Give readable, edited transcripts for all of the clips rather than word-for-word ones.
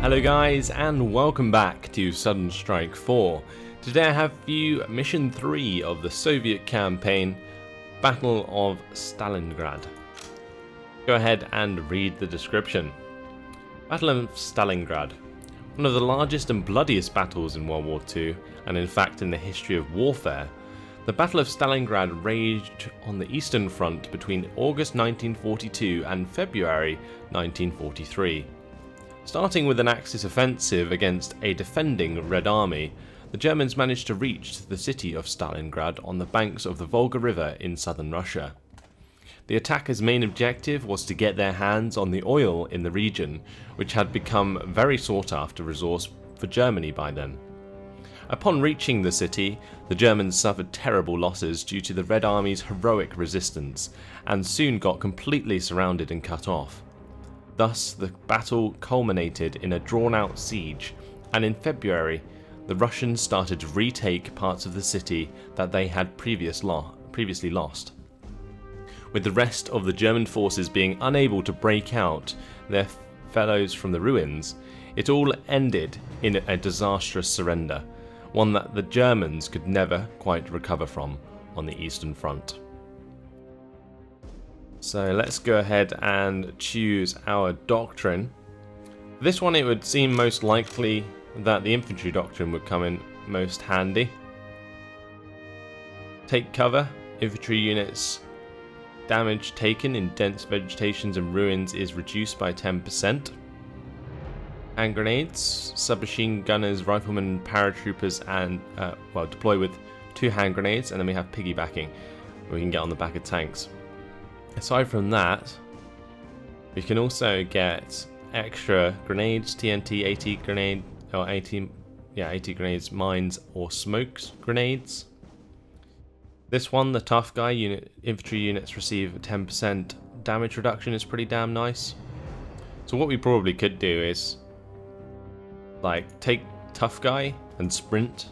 Hello guys, and welcome back to Sudden Strike 4. Today I have for you Mission 3 of the Soviet campaign, Battle of Stalingrad. Go ahead and read the description. Battle of Stalingrad. One of the largest and bloodiest battles in World War II, and in fact in the history of warfare. The Battle of Stalingrad raged on the Eastern Front between August 1942 and February 1943. Starting with an Axis offensive against a defending Red Army, the Germans managed to reach the city of Stalingrad on the banks of the Volga River in southern Russia. The attackers' main objective was to get their hands on the oil in the region, which had become a very sought after resource for Germany by then. Upon reaching the city, the Germans suffered terrible losses due to the Red Army's heroic resistance, and soon got completely surrounded and cut off. Thus, the battle culminated in a drawn-out siege, and in February, the Russians started to retake parts of the city that they had previously lost. With the rest of the German forces being unable to break out their fellows from the ruins, it all ended in a disastrous surrender, one that the Germans could never quite recover from on the Eastern Front. So let's go ahead and choose our doctrine. For this one, it would seem most likely that the infantry doctrine would come in most handy. Take cover. Infantry units damage taken in dense vegetations and ruins is reduced by 10%. Hand grenades. Submachine gunners, riflemen, paratroopers, and deploy with 2 hand grenades, and then we have piggybacking, where we can get on the back of tanks. Aside from that, we can also get extra grenades, TNT, AT grenade, or AT grenades, mines, or smokes grenades. This one, the tough guy infantry units receive a 10% damage reduction, is pretty damn nice. So what we probably could do is like take tough guy and sprint.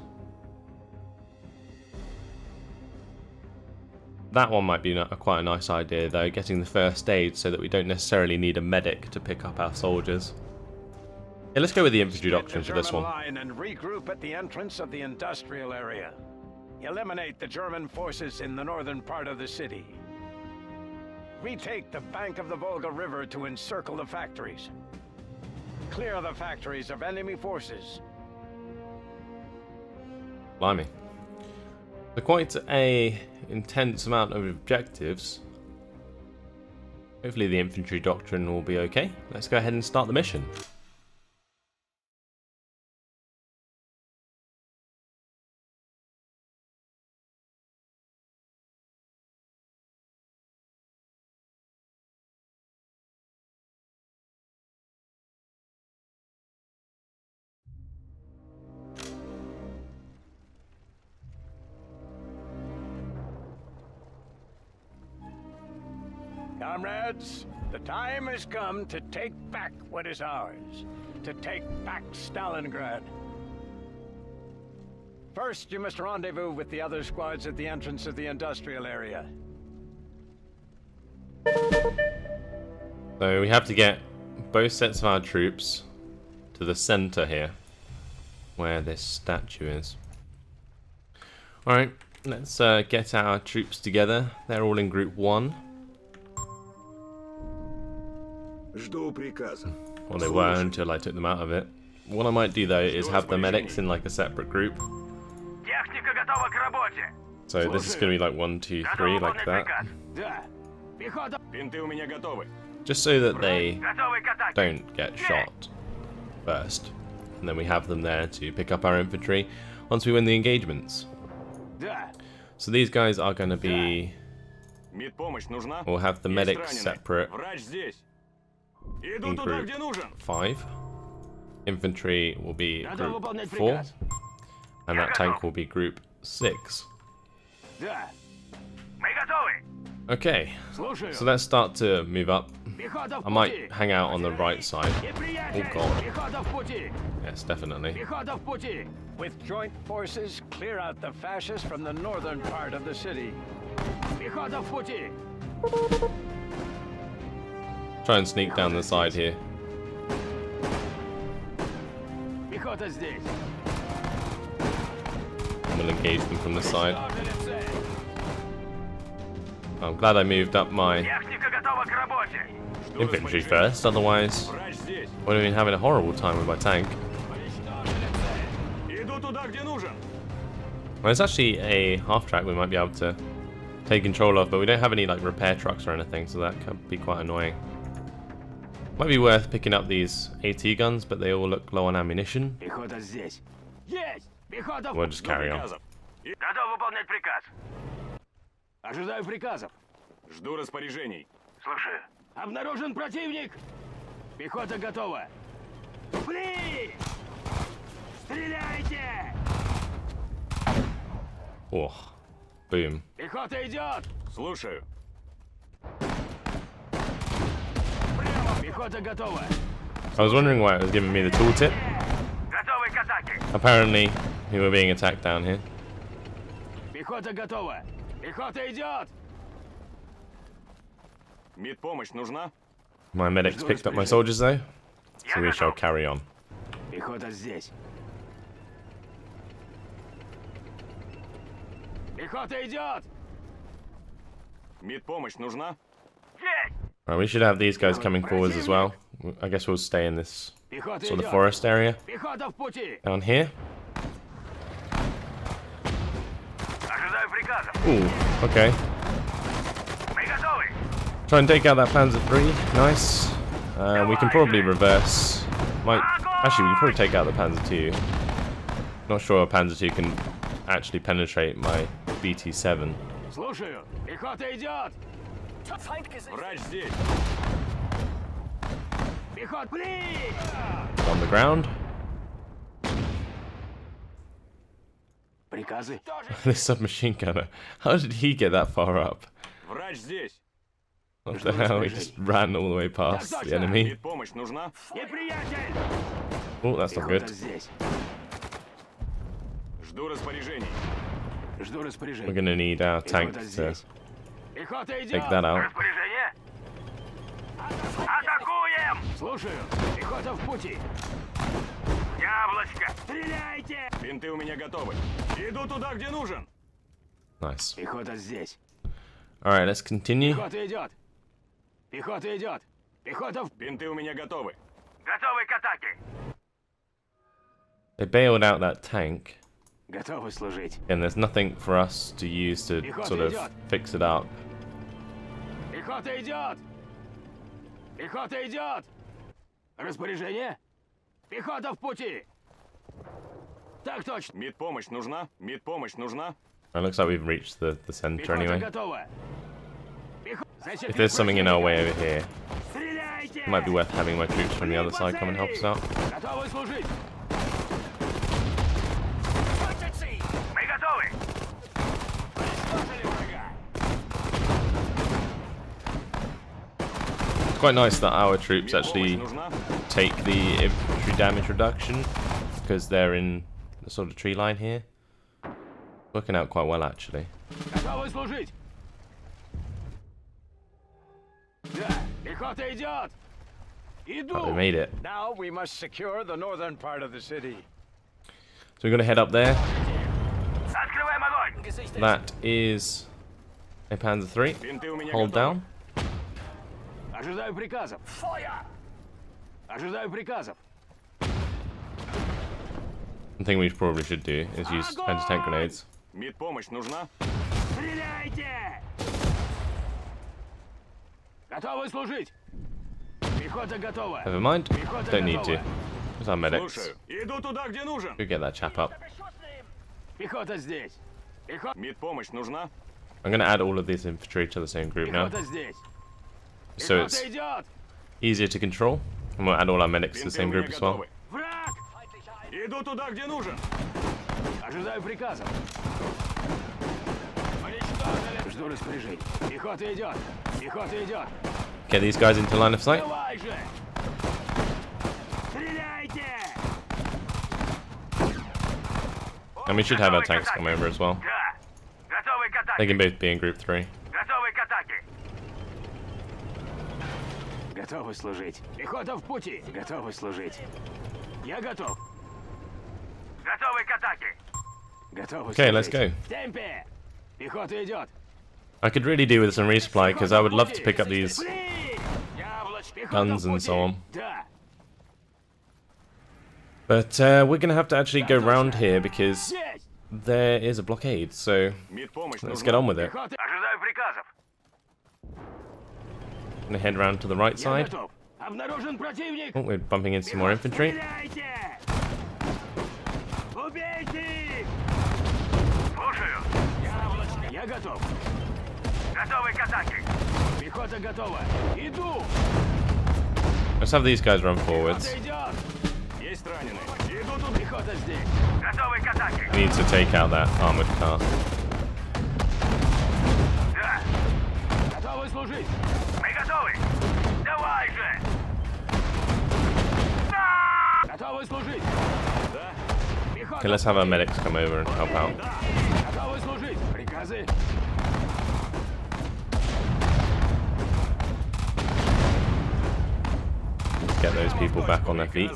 That one might be quite a nice idea though, getting the first aid so that we don't necessarily need a medic to pick up our soldiers. Yeah, let's go with the infantry doctrine for this one. Line and regroup at the entrance of the industrial area. Eliminate the German forces in the northern part of the city. Retake the bank of the Volga River to encircle the factories. Clear the factories of enemy forces. Blimey. So quite a intense amount of objectives. Hopefully the infantry doctrine will be okay. Let's go ahead and start the mission. Comrades, the time has come to take back what is ours. To take back Stalingrad. First, you must rendezvous with the other squads at the entrance of the industrial area. So we have to get both sets of our troops to the center here, where this statue is. Alright, let's get our troops together. They're all in group 1. Well, they were until I took them out of it. What I might do though is have the medics in like a separate group. So this is going to be like 1, 2, 3, like that. Just so that they don't get shot first. And then we have them there to pick up our infantry once we win the engagements. So these guys are going to be... We'll have the medics separate in group 5. Infantry will be group 4. And that tank will be group 6. Okay, so let's start to move up. I might hang out on the right side. Oh god. Yes, definitely. With joint forces, clear out the fascists from the northern part of the city. Try and sneak down the side here. Пехота здесь. We'll engage them from the side. I'm glad I moved up my Техника готова к работе. infantry first, otherwise Врач здесь. I would have been having a horrible time with my tank. Иду туда, где нужен. Well, there's actually a half track we might be able to take control of, but we don't have any like repair trucks or anything, so that could be quite annoying. Might be worth picking up these AT guns, but they all look low on ammunition. Пехота здесь. Есть! Пехота. We'll just carry on. Готов выполнять приказ. Ожидаю приказов. Жду распоряжений. Слушаю. Обнаружен противник. Пехота готова. Пли! Стреляйте! Oh, boom. Пехота идет. Слушаю. Прямо. Пехота готова. I was wondering why it was giving me the tooltip. Готовы к атаке. Apparently, we were being attacked down here. Пехота готова. Пехота идет. Медпомощь нужна? My medics picked up my soldiers though, so we shall carry on. Пехота здесь. Пехота идет. Медпомощь нужна? Есть. Right, we should have these guys coming forwards as well. I guess we'll stay in this Пехота sort of идет. forest area Пехота в пути. down here. Ожидаю приказов. Ooh, okay. Мы готовы. Try and take out that Panzer III. Nice. We can probably reverse. Actually, we can probably take out the Panzer II. Not sure a Panzer II can actually penetrate my BT7. Слушаю. Пехота идет. Врач здесь. Пехота. Пли! On the ground. Приказы. This submachine gunner. How did he get that far up? Врач здесь. What the hell? He just ran all the way past the enemy. Медпомощь нужна? Неприятель. Oh, that's not Пехота good. здесь. Жду распоряжений. Жду We're распоряжения. gonna need our tank Пехота to здесь. Пехота идет. take that out. Распоряжение. Атакуем. Слушаю. Пехота в пути. Яблочко. Стреляйте. Бинты у меня готовы. Иду туда, где нужен. Nice. Пехота здесь. Alright, let's continue. Пехота идет. Пехота идет. Пехота в... Бинты у меня готовы. Готовы к атаке. They bailed out that tank, Готовы служить. and there's nothing for us to use to sort of fix it up. Пехота идет. Пехота идет. Распоряжение. Пехота в пути. Так точно. Медпомощь нужна? Медпомощь нужна? It looks like we've reached the center Пехота anyway. готова. If there's something in our way over here, Стреляйте. it might be worth having my troops from the other side come and help us out. Готовы служить. Мы готовы. Уничтожили врага. It's quite nice that our troops actually Медпомощь нужна? take the infantry damage reduction because they're in the sort of tree line here. Working out quite well actually. Готовы служить. Да, пехота идет. Иду. But we made it. Now we must secure the northern part of the city. So we're gonna head up there. Открываем огонь. That is a Panzer III. Бинты у меня Hold готовы. down. Ожидаю приказов. Ожидаю приказов. One thing we probably should do is use anti-tank grenades. Медпомощь нужна? Стреляйте! Готовы служить. Пехота готова. Never mind. Don't need to. There's our medics. Слушаю. Иду туда, где нужен. We'll get that chap up. Пехота здесь. Пехота Медпомощь нужна? I'm gonna add all of these infantry to the same group now, здесь. so it's Пехота идет. easier to control. And we'll add all our medics to the Бинты same у group меня as well. готовы. Враг! Иду туда, где нужен. Ожидаю приказов. Жду распоряжений. Пехота идет. Пехота идет. Get these guys into line of sight. Давай же! Стреляйте! And we should have our tanks come over as well. Да. Готовы к атаке. They can both be in group 3. Готовы к атаке. Готовы служить. Пехота в пути. Готовы служить. Я готов. Okay, let's go. I could really do with some resupply because I would love to pick up these guns and so on. But we're going to have to actually go round here because there is a blockade, so let's get on with it. Gonna head round to the right side. Oh, we're bumping into some more infantry. Let's have these guys run forwards. We need to take out that armored car. Okay, let's have our medics come over and help out. Let's get those people back on their feet.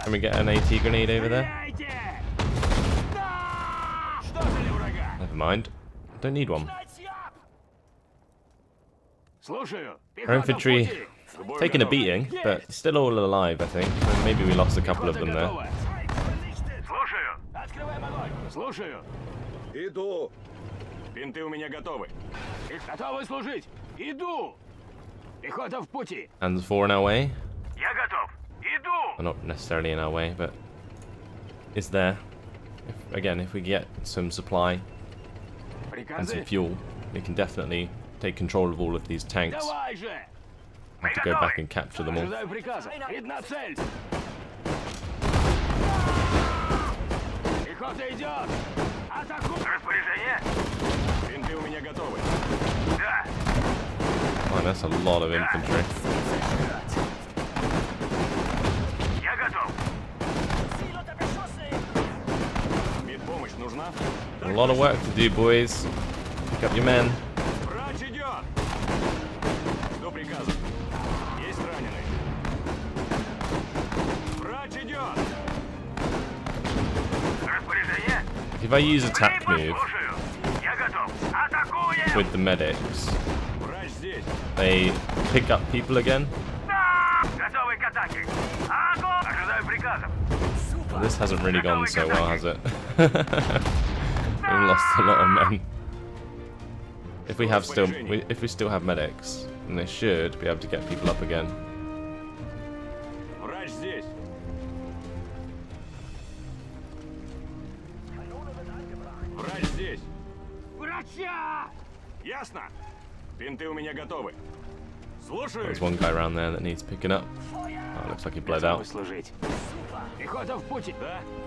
Can we get an AT grenade over there? Never mind. Don't need one. Our infantry taking a beating, but still all alive, I think. So maybe we lost a couple of them there. Hands 4 in our way. Well, not necessarily in our way, but it's there. If we get some supply and some fuel, we can definitely take control of all of these tanks. Have to go back and capture them all. Oh, that's a lot of infantry. A lot of work to do, boys. Pick up your men. If I use a tap move with the medics, they pick up people again. Well, this hasn't really gone so well, has it? We've lost a lot of men. If we still have medics, then they should be able to get people up again. There's one guy around there that needs picking up. Oh, looks like he bled out.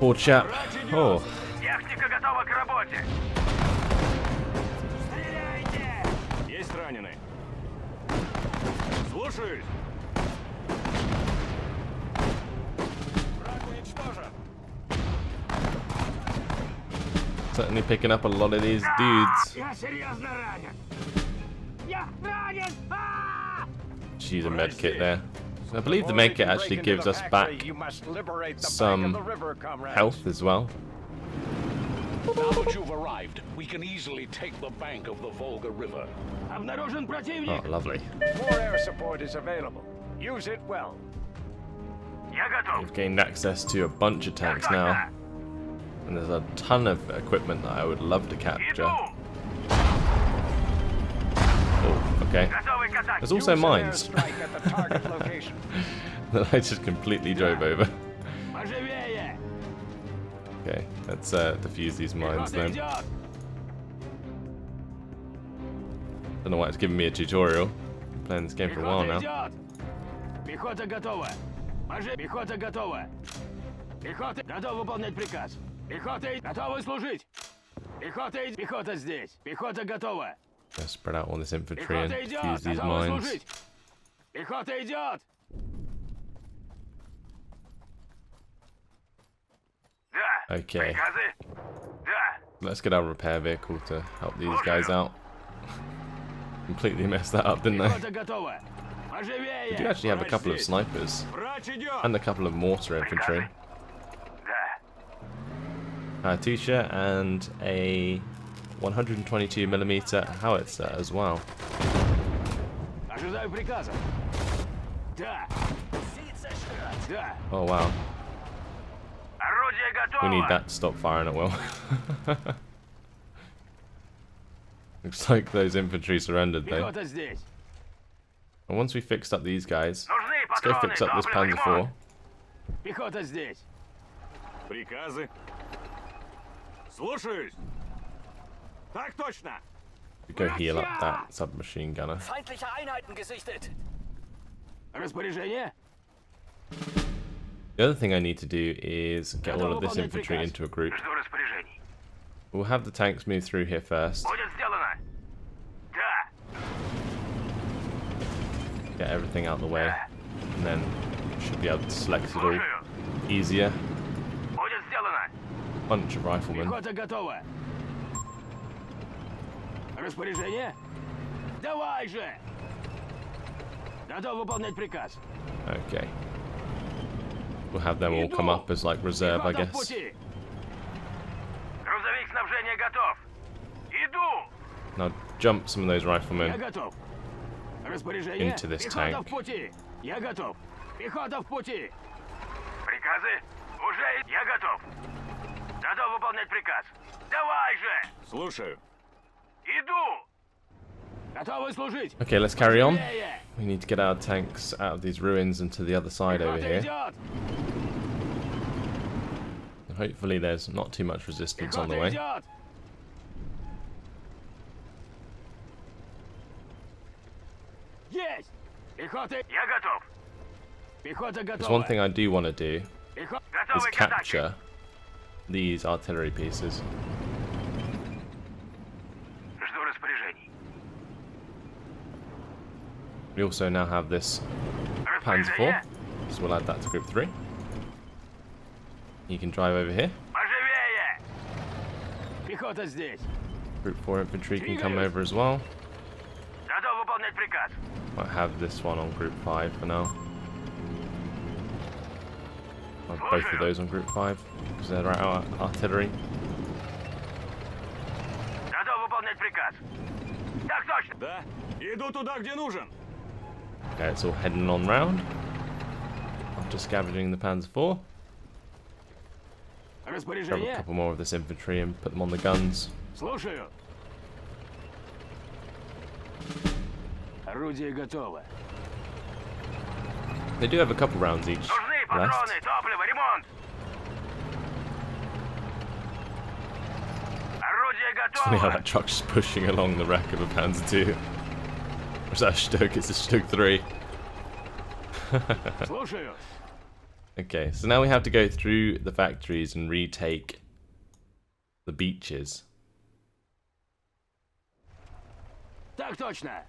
Poor chap. Oh. Certainly picking up a lot of these dudes. Just use a med kit there. So I believe the med kit actually gives us back some health as well. Now that you've arrived, we can easily take the bank of the Volga River. Oh, lovely. More air support is available. Use it well. We've gained access to a bunch of tanks now. And there's a ton of equipment that I would love to capture. Oh, okay. There's also mines that I just completely drove over. Okay, let's defuse these mines then. Don't know why it's giving me a tutorial. I'm playing this game for a while now. Let's spread out all this infantry and defuse these mines. Okay. Let's get our repair vehicle to help these guys out. Completely messed that up, didn't I? We do actually have a couple of snipers Врач идет! and a couple of mortar infantry. Katyusha and a 122mm howitzer as well. Ожидаю приказа. Да. Да. Oh wow. Орудие We need готово! that to stop firing at will. Looks like those infantry surrendered though. Пехота здесь. And once we fixed up these guys, Нужны let's go патроны, fix up this топливо, Panzer ремонт. IV. Пехота здесь. Приказы. Слушаюсь. Так точно. We go heal up that submachine gunner. Feindliche Einheiten gesichtet. Raspоряжение. The other thing I need to do is get all of this infantry into a group. Жду распоряжений. We'll have the tanks move through here first. Будет сделано. Да. Get everything out of the way, and then should be able to select it all easier. Будет сделано. Bunch of riflemen. Пехота готова. Распоряжение. Давай же. Готов выполнять приказ. Okay. We'll have them all come up as like reserve, I Пехота в guess. пути. Грузовик снабжения готов. Иду. Now jump some of those Я riflemen готов. Распоряжение. into this Пехота tank. в пути. Я готов. Пехота в пути. Приказы? Уже я готов. Готов выполнять приказ. Давай же. Слушаю. Иду. Готовы служить. Okay, let's carry on. Быстрее. We need to get our tanks out of these ruins and to the other side over Пехота here. идет. Hopefully there's not too much resistance on the Пехота way. идет. Есть. Пехота. Я готов. Пехота There's готова. one thing I do want to do Пехота. is Готовы к атаке. capture these artillery pieces. Жду распоряжений. We also now have this Panzer IV, so we'll add that to group 3. You can drive over here. Поживее. Пехота здесь. Group 4 infantry can come over as well. Готов выполнять приказ. Might have this one on group 5 for now. I'll have both of those on group 5 because they're our artillery. Готов выполнять приказ. Так точно. Да. Иду туда, где нужен. Okay, it's all heading on round. After scavenging the Panzer IV, grab a Распоряжение. couple more of this infantry and put them on the guns. Слушаю. Орудие готово. They do have a couple rounds each Нужны left. патроны, топливо, ремонт. Орудие It's funny how готово. that truck's just pushing along the wreck of a Panzer II. Or is that a Stug? It's a Stug 3. Слушаю. Okay, so now we have to go through the factories and retake the beaches. Так точно.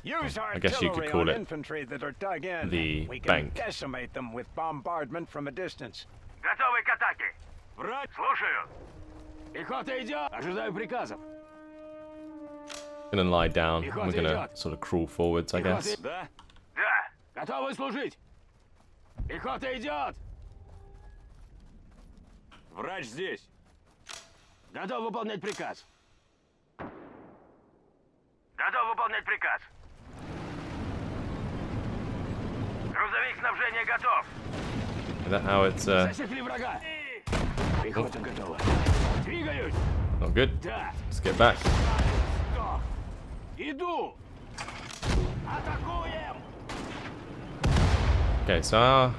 Use I guess you could artillery call on it infantry that are dug in. the We can bank. decimate them with bombardment from a distance. Готовы к атаке. Врать. Слушаю. Пехота идет. Ожидаю приказов. Gonna lie down. And we're gonna sort of crawl forwards, I guess. Да. Да. Готовы служить. Пехота идет. Врач здесь. Готов выполнять приказ. Готов выполнять приказ. Грузовик снабжения готов. Is that how it's Засекли врага. Пехота готова. Двигаюсь. not good? Да. Let's get back. Сдох. Иду. Атакуем. Okay, so our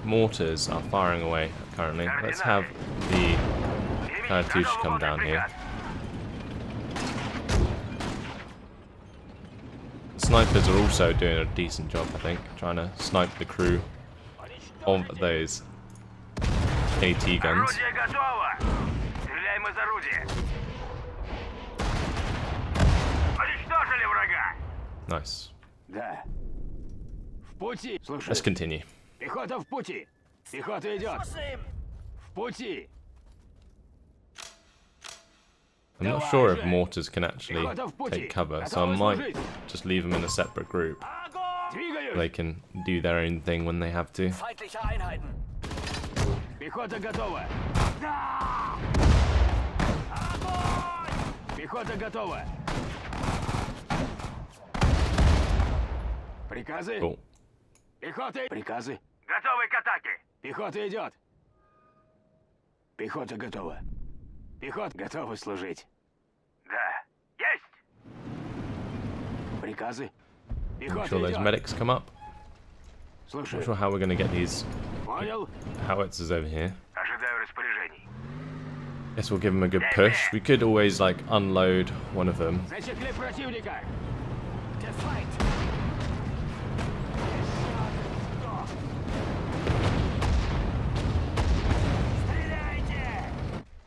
mortars are firing away currently. Let's have the Katyusha come down here. The snipers are also doing a decent job, I think, trying to snipe the crew of those AT guns. Орудие готово. Стреляем из орудия. Уничтожили врага. Nice. Да. В пути. Let's Слушай. continue. Пехота в пути. Пехота идет. В пути. I'm not sure if mortars can actually take cover, so I might just leave them in a separate group. They can do their own thing when they have to. Feindliche Einheiten. Пехота готова. Пехота готова. Приказы? Cool. Пехота. Приказы. Готовы к атаке. Пехота идет. Пехота готова. Пехота готова служить. Да. Есть. Приказы. I'm Пехота sure those идет. medics come up. Not Слушаю. sure how we're going to get these Понял. howitzers over here. Ожидаю распоряжений. Guess we'll give them a good push. We could always like unload one of them. Засекли противника. Der Feind. Стреляйте!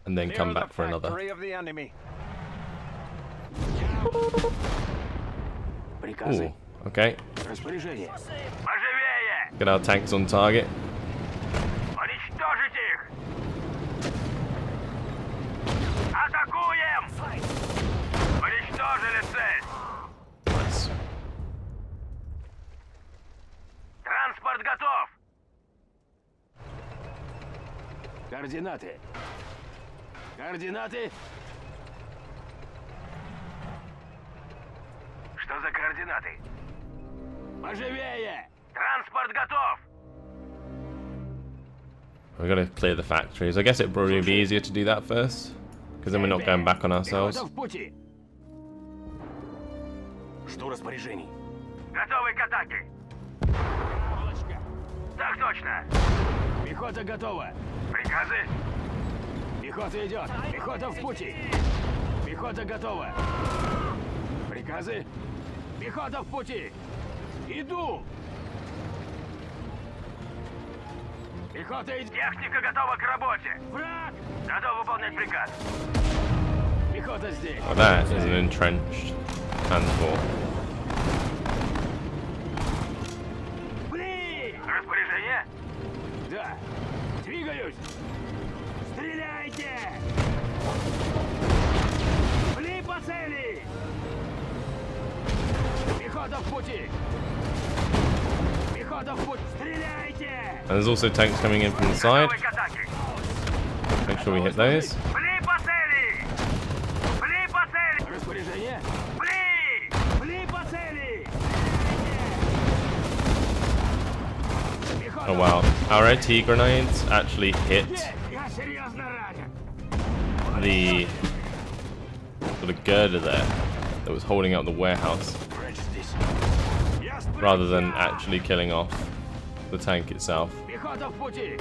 And then come Near back the for another. factory of the enemy. Приказы. Ooh, okay. Распоряжение. Поживее! Get our tanks on target. Уничтожить их! Атакуем! Уничтожили цель! Nice. Транспорт готов! Координаты. Координаты. Что за координаты? Поживее! Транспорт готов! We're going to clear the factories. I guess it'd probably be easier to do that first. Because then we're not going back on ourselves. Пехота в пути. Жду распоряжений. Готовы к атаке. Так точно. Пехота готова. Приказы. Пехота идет. Пехота в пути. Пехота готова. Приказы. Пехота в пути. Иду. Пехота идет. Техника готова к работе. Враг. Готов выполнять приказ. Пехота здесь. Well, that is an entrenched transport. Пли! Распоряжение? Да. Двигаюсь. Стреляйте! Пли по цели! Пехота в пути! Пехота в пути! Стреляйте! And there's also tanks coming in from the side. Готовы к атаке! Make sure we hit those. Пли по цели! Пли по цели! Распоряжение? Пли! Пли по цели! Пехота Oh wow. Our AT grenades actually hit Я серьезно ранен! the sort of girder there that was holding up the warehouse Врач здесь. Я rather than actually killing off the tank itself. Пехота в пути!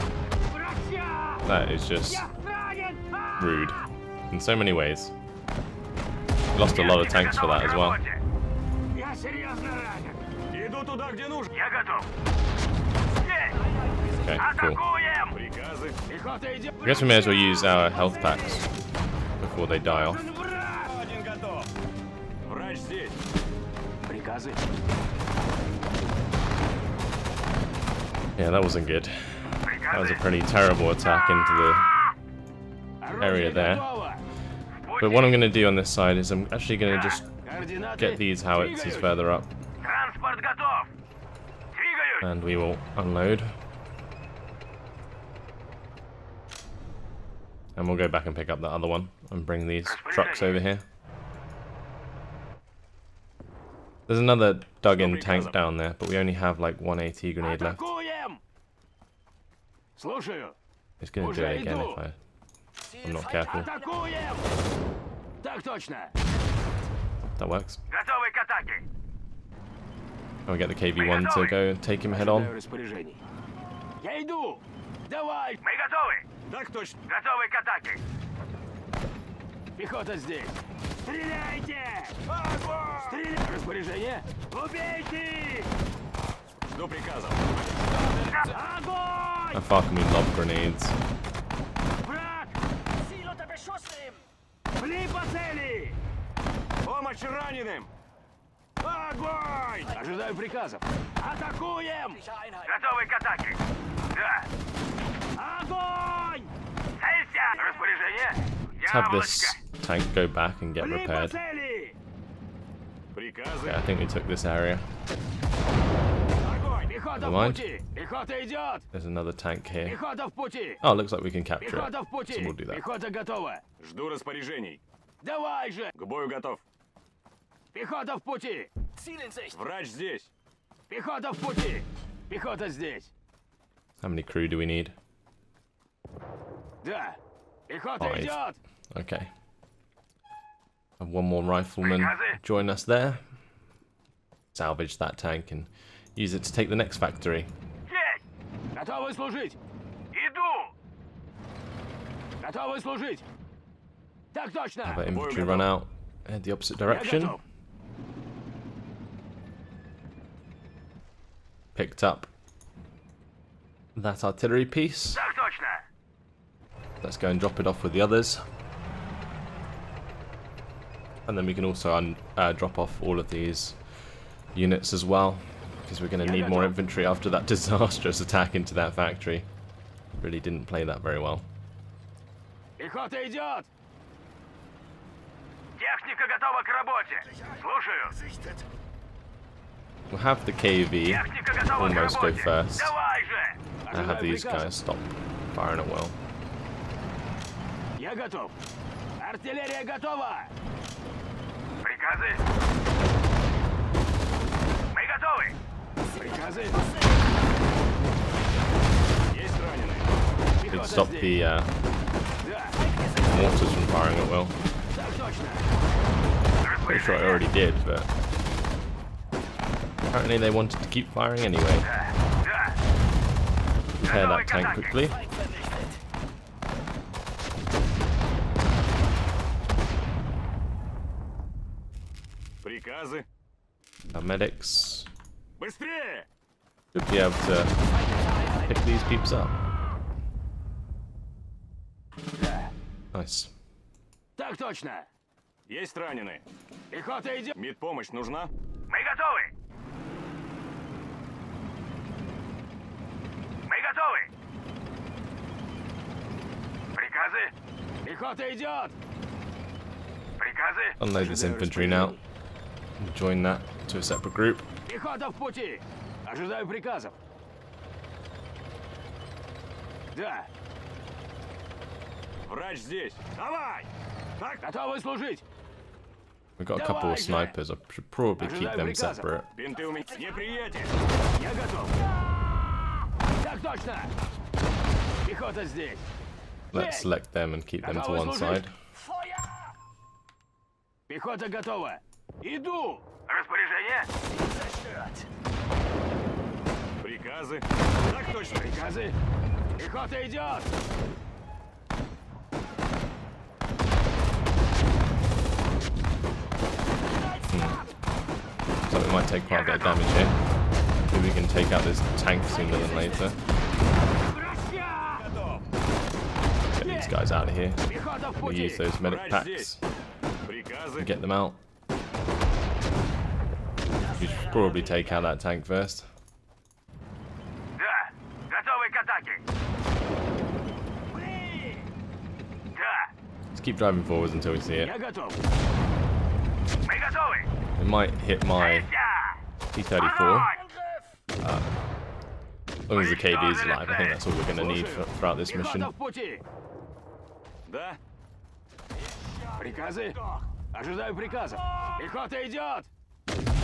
Врача! That is just Я ранен! rude in so many ways. We lost a lot of tanks for that as well. Я серьезно ранен! Иду туда, где нужно! Я готов! Okay, cool. Атакуем! Приказы! Пехота идет! I guess we may as well use our health packs before they die off. Один готов! Врач здесь! Приказы! Yeah, that wasn't good. That was a pretty terrible attack into the area there. But what I'm going to do on this side is I'm actually going to just get these howitzers further up Транспорт готов! Двигаюсь! and we will unload. And we'll go back and pick up the other one and bring these trucks over here. There's another dug-in tank down there, but we only have like one AT grenade left. Атакуем! Слушаю! It's going to do it again if I'm not careful. Атакуем! Так точно! That works. Готовы к атаке! I'll get the KV-1 to go and take him head on. Распоряжений. Я иду! Давай! Мы готовы! Так точно! Готовы к атаке! Пехота здесь! Стреляйте! Огонь! Стреляйте! Распоряжение? Убейте! Жду приказов. Огонь! How far can we lob grenades? Враг! Ziel unter Beschuss nehmen. Пли по цели! Помощь раненым! Огонь! Ожидаю приказов. Атакуем! Feindliche Einheiten. Готовы к атаке! Да! Огонь! Целься! Распоряжение? Let's have this tank go back and get repaired. Приказы. Okay, I think we took this area. Огонь! Пехота Never в mind. пути! Пехота идет! There's another tank here. Пехота в пути! Oh, it looks like we can capture Пехота в it. пути! So we'll do that. Пехота готова! Жду распоряжений. Давай же! К бою готов. Пехота в пути! Ziel in Sicht. Врач здесь. Пехота в пути! Пехота здесь. How many crew do we need? Да. Пехота 5. идет! Okay. And one more rifleman join us there. Salvage that tank and use it to take the next factory. Есть! Готовы служить! Иду! Готовы служить! Так точно! Have our infantry run out, head the opposite Я direction. готов! Picked up that artillery piece. Так точно! Let's go and drop it off with the others. And then we can also drop off all of these units as well, because we're going to need more infantry after that disastrous attack into that factory. Really didn't play that very well. Пехота идет! Техника готова к работе! Слушаю! We'll have the KV Техника готова к almost go работе! first. Давай же! And have these guys stop firing at will. Я готов! Артиллерия готова! Приказы! Мы готовы! Приказы! Есть раненые! Could Пехота stop здесь! the Да! mortars from firing at will. Так точно! Pretty sure I already did, but apparently they wanted to keep firing anyway. Да! Repair that tank quickly. Feind vernichtet. Приказы! Our medics Быстрее! should be able to pick these peeps up. Да! Nice. Так точно! Есть раненые! Пехота идет! Медпомощь нужна? Мы готовы! Мы готовы! Приказы! Пехота идет! Приказы! Unload this infantry now. And join that to a separate group. Пехота в пути! Ожидаю приказов! Да! Врач здесь! Давай! Так, готовы служить! We've got a couple of snipers. I should probably keep Ожидаю them приказов! separate. Бинты у меня! Неприятель! Я готов! Так точно! Пехота здесь! Let's select them and keep them to one side. Feuer! Пехота готова! Иду! Распоряжение? Zerstört. Приказы? Так точно! Приказы? Пехота идет! So we might take quite a bit of damage here. Maybe we can take out this tank sooner than later. Get these guys out of here. Пехота в We пути! use those medic Врач packs здесь! Приказы? and get them out. We should probably take out that tank first. Да! Готовы к атаке! Да! Let's keep driving forwards until we see it. Я готов! Мы готовы! It might hit my T-34. Angriff! As long as the KV is alive, I think that's all we're going to need throughout this mission. Пехота в пути! Да? Приказы? Ожидаю приказов. Пехота идет!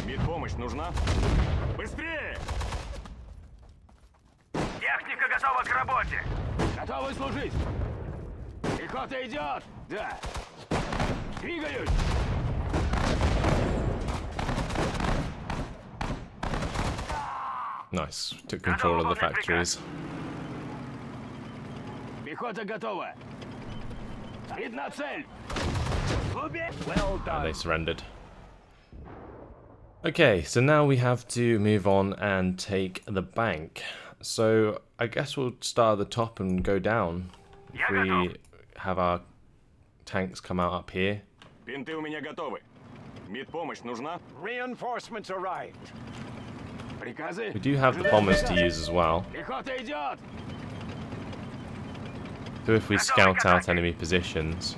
Медпомощь нужна? Быстрее! Техника готова к работе! Готовы служить! Пехота идет! Да! Двигаюсь! Nice. Took control of the factories. Пехота готова! Видна цель! Well And done. they surrendered. Okay, so now we have to move on and take the bank. So I guess we'll start at the top and go down. If we have our tanks come out up here. Бинты у меня готовы. Медпомощь нужна? Reinforcements arrived. Приказы? We do have the bombers to use as well. Пехота идет! So if we scout out enemy positions,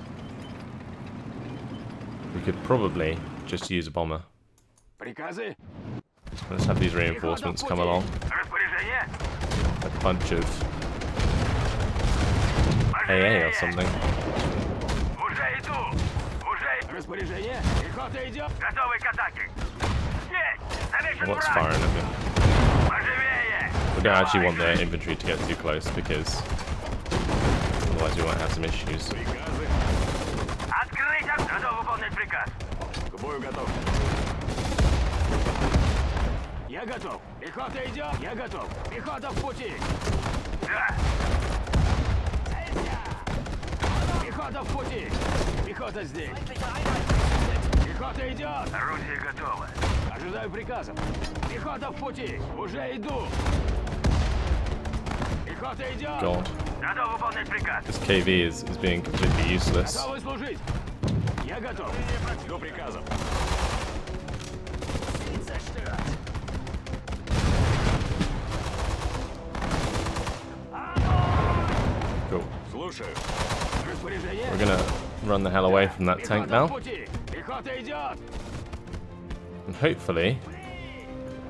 We could probably just use a bomber. Приказы? Let's have these reinforcements come along. Распоряжение? A bunch of AA or something. Уже иду! Уже... Распоряжение? Пехота идет! Готовы к атаке! Есть! Замечен What's враг! firing at me? Поживее! We don't actually want their infantry to get too close because otherwise we might have some issues. Приказы? Открыть! Готов выполнять приказ! К бою готов! Я готов! Пехота идет! Я готов! Пехота в пути! Да! Пехота в пути! Пехота здесь! Пехота идет! Орудие готово! Ожидаю приказов! Пехота в пути! Уже иду! Пехота идет! God, Готов выполнять приказ! this KV is being completely useless. Готовы служить! Я готов! До приказов! Cool. Слушаю! Распоряжение! We're gonna run the hell away from that tank Пехота в now, пути! Пехота идет! and hopefully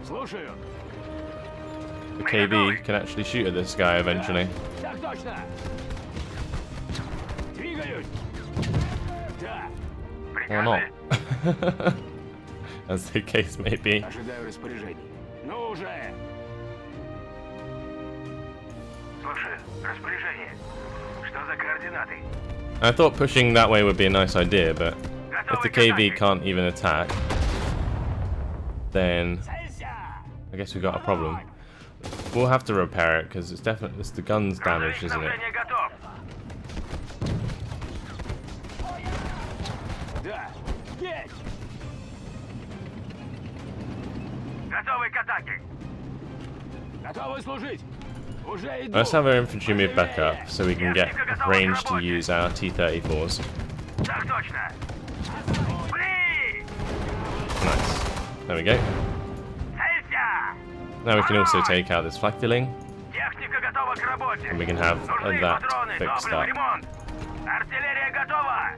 Слушаю! the KV can actually shoot at this guy eventually. Так точно! Двигаюсь! Да! Or not. As the case may be. Ожидаю распоряжений. Ну уже! Слушаю. Распоряжение. Что за координаты? I thought pushing that way would be a nice idea, but if the KV can't even attack, then I guess we got a problem. We'll have to repair it because it's definitely the gun's damaged, isn't it? Готов! Да! Есть! Готовы к атаке! Готовы служить! Уже иду! Let's have our infantry move back up so we can get range to use our T-34s. Так точно! При! Nice. There we go. Целься! Now we can also take out this flak-filling, Техника готова к работе! and we can have Нужны that патроны, fixed топливо, up. ремонт! Артиллерия готова!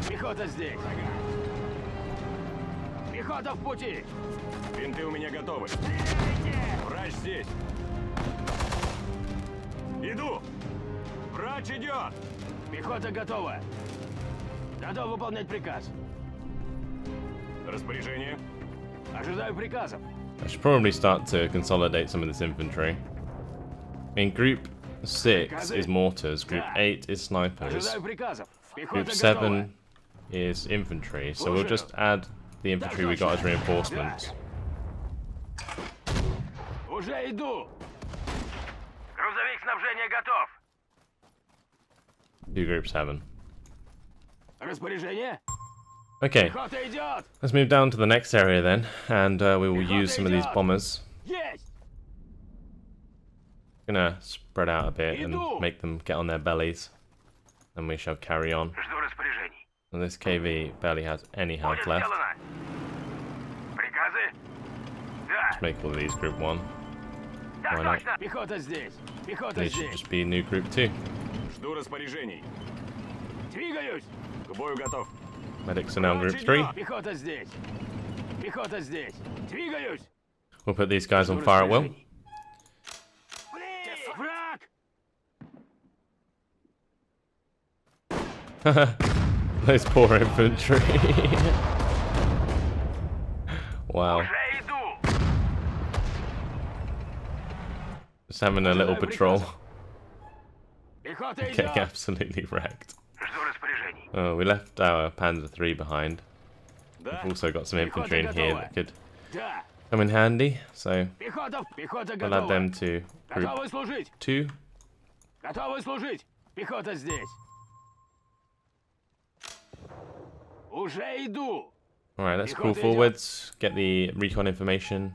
Пехота здесь! Пехота в пути! Винты у меня готовы! Врач здесь! Иду! Врач идет! Пехота готова! Готов выполнять приказ! Распоряжение! Ожидаю приказов! I should probably start to consolidate some of this infantry. I mean, Group 6 is mortars, Group 8 is snipers, Ожидаю приказов! Пехота Group готова! 7 is infantry, so we'll just add the infantry we got as reinforcements. Уже иду! Грузовик снабжения готов! Do Group 7. Raspоряжение? Okay, Пехота идет! let's move down to the next area then, and we will use some of these bombers. Есть! Gonna spread out a bit and make them get on their bellies, and we shall carry on. Жду распоряжений. And this KV barely has any health left. Сделано. Приказы? Да. Make all of these Group 1. Так Why not? точно. Пехота здесь. Пехота These should здесь. just be new Group 2. Жду распоряжений. Двигаюсь. К бою готов. Medics are now Group 3. Пехота здесь. Пехота здесь. Двигаюсь. We'll put these guys on fire at will. Враг! Those poor infantry. Wow. Уже иду. Just having a little patrol. Пехота Getting идет. absolutely wrecked. Жду распоряжений. Oh, we left our Panzer 3 behind. Да. We've also got some infantry in here that could Да. come in handy, so Пехота we'll add готова. them to Group Готовы служить. 2. Готовы служить. Пехота здесь. Уже иду. Alright, let's crawl forwards, get the recon information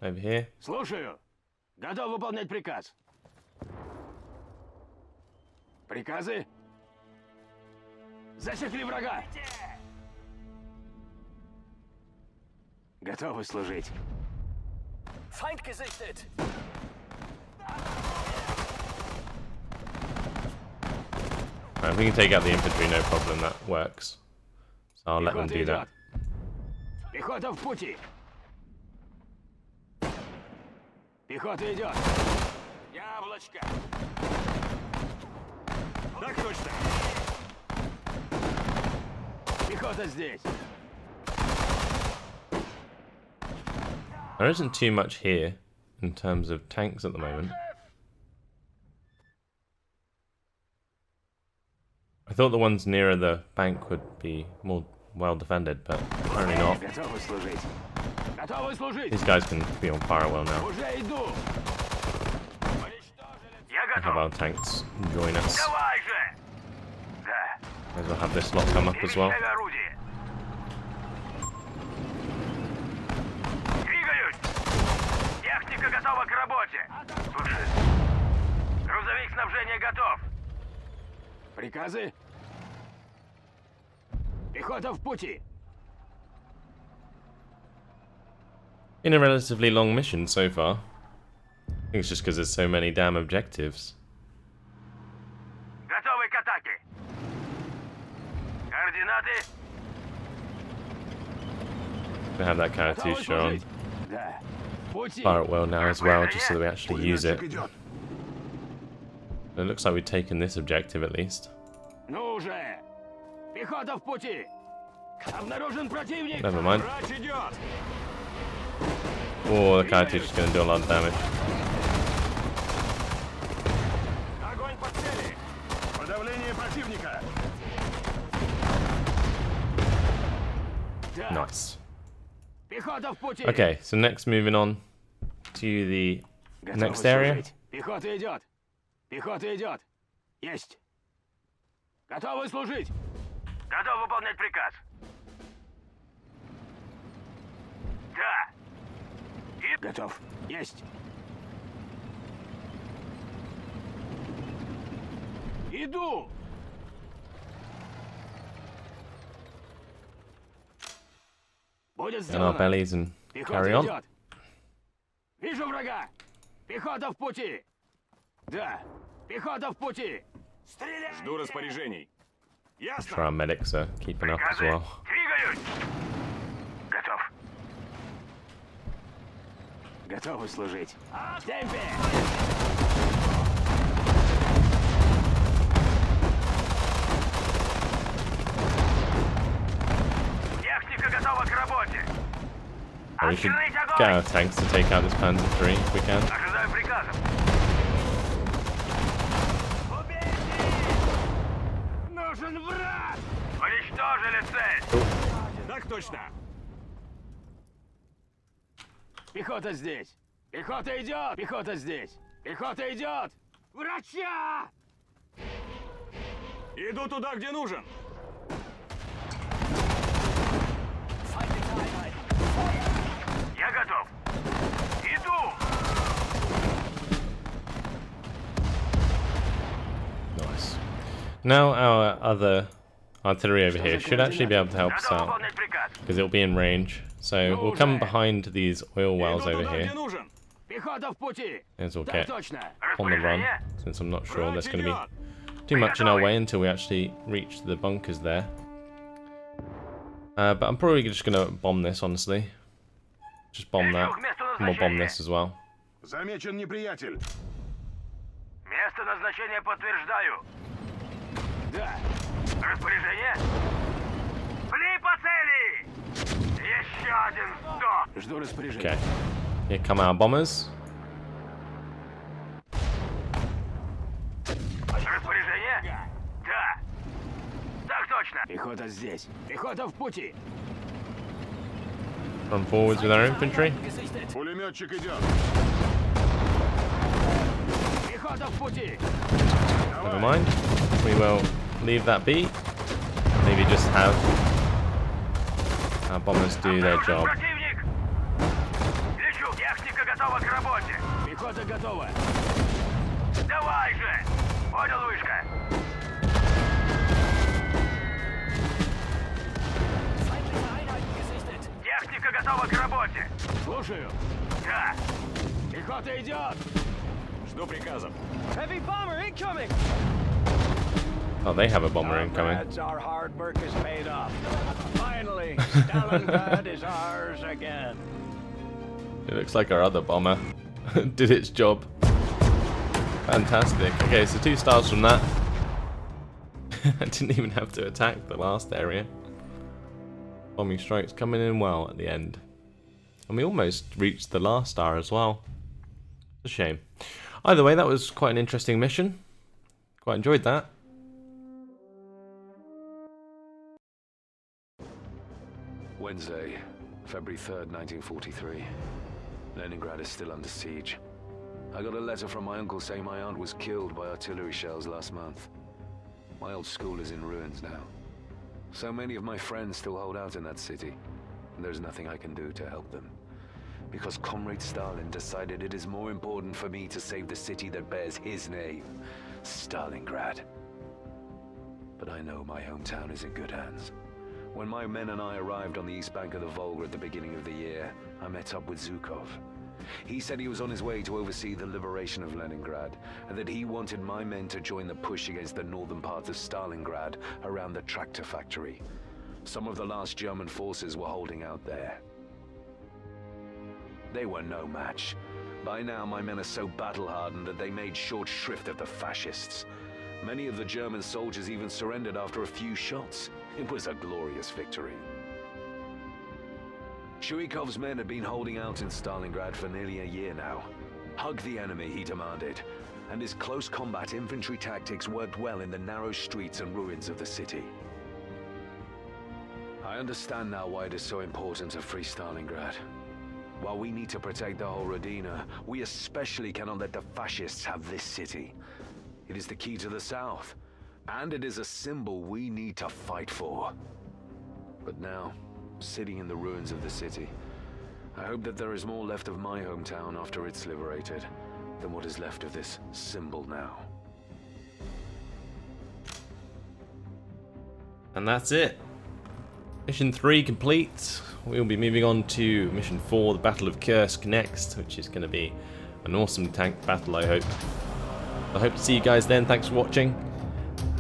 over here. Слушаю. Готов выполнять приказ. Приказы? Засекли врага. Готовы служить. Feind gesichtet! Alright, we can take out the infantry, no problem, that works. I'll let them do that. Пехота в пути. Пехота идет. Яблочко. Так точно. Пехота здесь. There isn't too much here in terms of tanks at the moment. I thought the ones nearer the bank would be more well defended, but apparently not. Готовы служить. Готовы служить. These guys can be on fire well now. Уже иду. Я I have our tanks join us. Давай же. Да. May as well have this lot come up as well. Орудие. Двигаюсь. Техника готова к работе. Слушай. Грузовик снабжения готов. Приказы? Пехота в пути. In a relatively long mission so far. I think it's just because there's so many damn objectives. Готовы к атаке. Координаты. We have that character shown. Да. Пути. Fire it well now as well, just so that we actually use it. It looks like we've taken this objective at least. Ну уже. Пехота в пути. Обнаружен противник. Never mind. Врач идет. Oh, the character's just going to do a lot of damage. Огонь по цели. Подавление противника. Да. Nice. Пехота в пути. Okay, so next moving on to the Готовы next area. служить. Пехота идет. Пехота идет. Есть. Готовы служить. Готов выполнять приказ. Да. И... Готов. Есть. Иду. Будет In our сделано. bellies and carry Пехота on. идет. Вижу врага. Пехота в пути. Да. Пехота в пути. Стреляй. Жду распоряжений. Ясно. Sure our medics are keeping up as well. Двигаюсь. Готов. Готовы служить. В темпе. Техника готова к работе. Or we should Открыть get our огонь. tanks to take out this Panzer III if we can. Ожидаю приказов. Нужен враг. Уничтожили цель. Так точно. Пехота здесь. Пехота идет. Пехота здесь. Пехота идет. Врача! Иду туда, где нужен. Я готов. Иду. Nice. Now our other artillery over here should actually be able to help us Готов out, выполнять приказ. because it'll be in range. So we'll come behind these oil wells Иду over туда, here. где нужен. Пехота в пути. As we'll Так get точно. on the run, Распоряжение. since I'm not sure there's going to Врач be too much in our way until we actually reach the bunkers there. But I'm probably just going to bomb this, honestly. Just bomb that. And we'll bomb this as well. Замечен неприятель. Место назначения подтверждаю. Да. Распоряжение. Пли по цели. Еще один сдох. Жду распоряжения. Okay. Here come our bombers. Распоряжение? Да. Так точно. Пехота здесь. Пехота в пути. Run forwards with our infantry. Пулеметчик идет. Пехота в пути. Never mind. We will leave that be. Maybe just have our bombers do their Обнаружен job. противник. Лечу. Техника готова к работе. Пехота готова. Давай же. Понял, вышка. Техника готова к работе. Слушаю. Да. Пехота идет. Жду приказов. Heavy bomber incoming! Oh, they have a bomber incoming. Comrades, our hard work is paid off. Finally, Stalingrad is ours again. It looks like our other bomber did its job. Fantastic. Okay, so 2 stars from that. I didn't even have to attack the last area. Bombing strikes coming in well at the end. And we almost reached the last star as well. It's a shame. Either way, that was quite an interesting mission. Quite enjoyed that. Wednesday, February 3rd, 1943. Leningrad is still under siege. I got a letter from my uncle saying my aunt was killed by artillery shells last month. My old school is in ruins now. So many of my friends still hold out in that city, and there's nothing I can do to help them. Because Comrade Stalin decided it is more important for me to save the city that bears his name, Stalingrad. But I know my hometown is in good hands. When my men and I arrived on the east bank of the Volga at the beginning of the year, I met up with Zhukov. He said he was on his way to oversee the liberation of Leningrad, and that he wanted my men to join the push against the northern part of Stalingrad around the tractor factory. Some of the last German forces were holding out there. They were no match. By now my men are so battle-hardened that they made short shrift of the fascists. Many of the German soldiers even surrendered after a few shots. It was a glorious victory. Chuikov's men had been holding out in Stalingrad for nearly a year now. Hug the enemy, he demanded, and his close combat infantry tactics worked well in the narrow streets and ruins of the city. I understand now why it is so important to free Stalingrad. While we need to protect the whole Rodina, we especially cannot let the fascists have this city. It is the key to the south, and it is a symbol we need to fight for. But now, sitting in the ruins of the city, I hope that there is more left of my hometown after it's liberated than what is left of this symbol now. And that's it. Mission 3 complete. We'll be moving on to Mission 4, the Battle of Kursk next, which is going to be an awesome tank battle, I hope. I hope to see you guys then. Thanks for watching,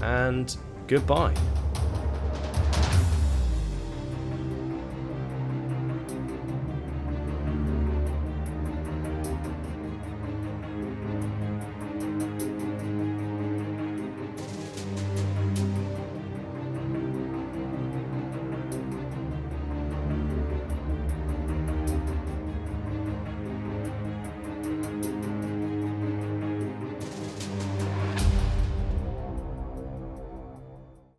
and goodbye.